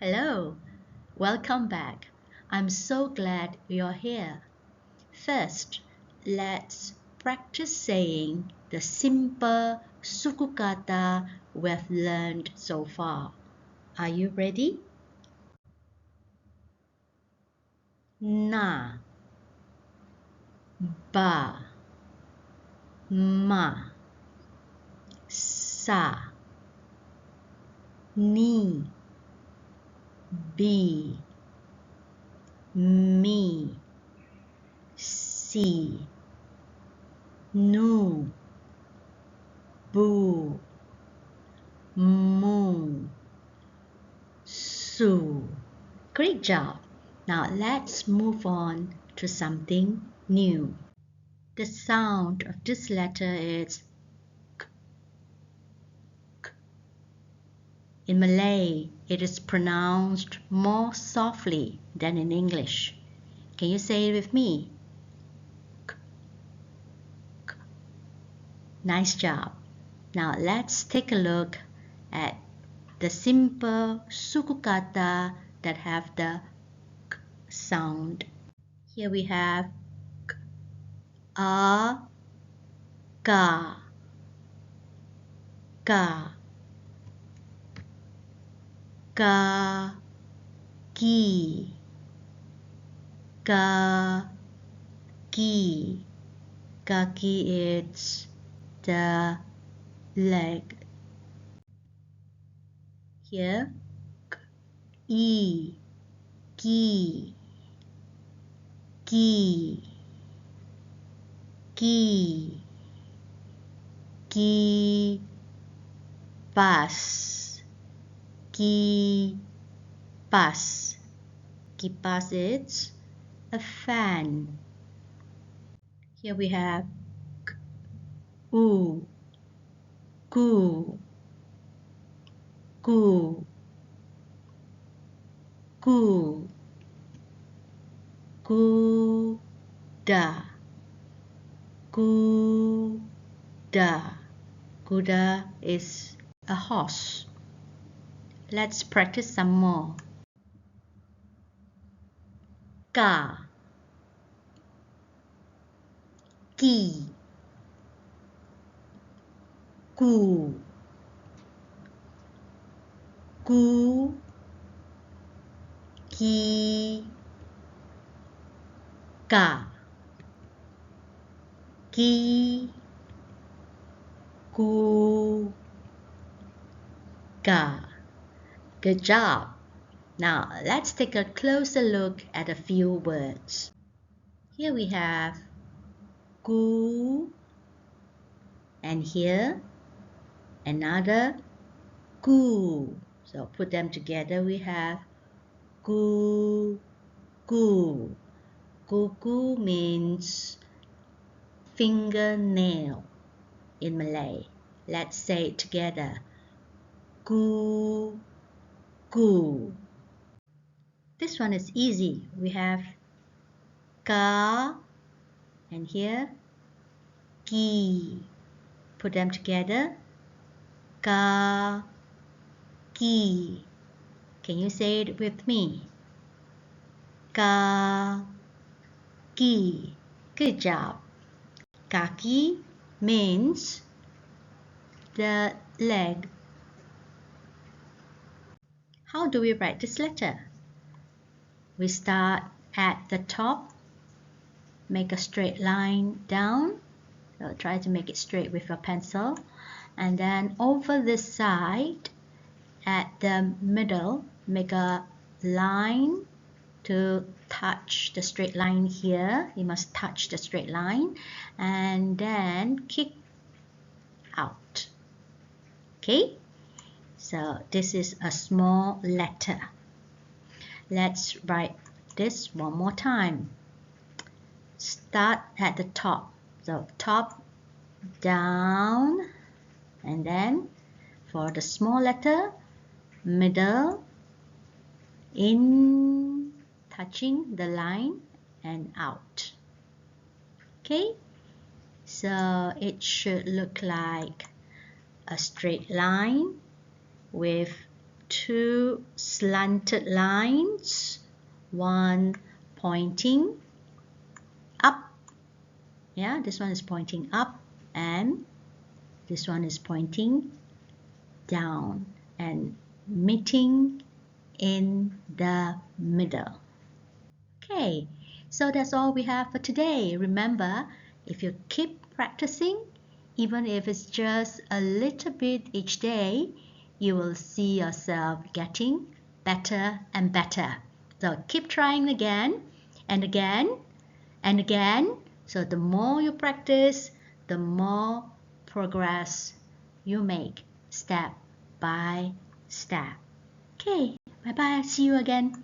Hello, welcome back. I'm so glad you're here. First, let's practice saying the simple suku kata we've learned so far. Are you ready? Na, ba, ma, sa, ni, bi, mi, si, nu, bu, mu, su. Great job. Now let's move on to something new. The sound of this letter is k, k. In Malay, it is pronounced more softly than in English. Can you say it with me? K, k. Nice job. Now let's take a look at the simple suku kata that have the k sound. Here we have k, a, ka, ka, ka, ki, ka, ki. Kaki is the leg. Here, k, e, ki, ki, ki, ki, pas, ki, pas. Kipas is a fan. Here we have k, u, ku, ku, ku, kuda, kuda. Kuda is a horse. Let's practice some more. Ka, ki, ku, ku, ki, ka, ki, ku, ka. Good job. Now let's take a closer look at a few words. Here we have ku, and here another ku. So put them together, we have ku, ku. Kuku means fingernail in Malay. Let's say it together. Ku, ku. This one is easy. We have ka, and here ki. Put them together. Ka, ki. Can you say it with me? Ka, ki. Good job. Kaki means the leg. How do we write this letter? We start at the top, make a straight line down. So try to make it straight with your pencil. And then over this side, at the middle, make a line to touch the straight line here. You must touch the straight line and then kick out. Okay? So this is a small letter. Let's write this one more time. Start at the top. So top, down, and then for the small letter, middle, in, touching the line, and out. Okay? So it should look like a straight line with two slanted lines, one pointing up. Yeah, this one is pointing up and this one is pointing down and meeting in the middle. Okay, so that's all we have for today. Remember, if you keep practicing, even if it's just a little bit each day, you will see yourself getting better and better. So keep trying again and again and again. So the more you practice, the more progress you make step by step. Okay, bye bye. See you again.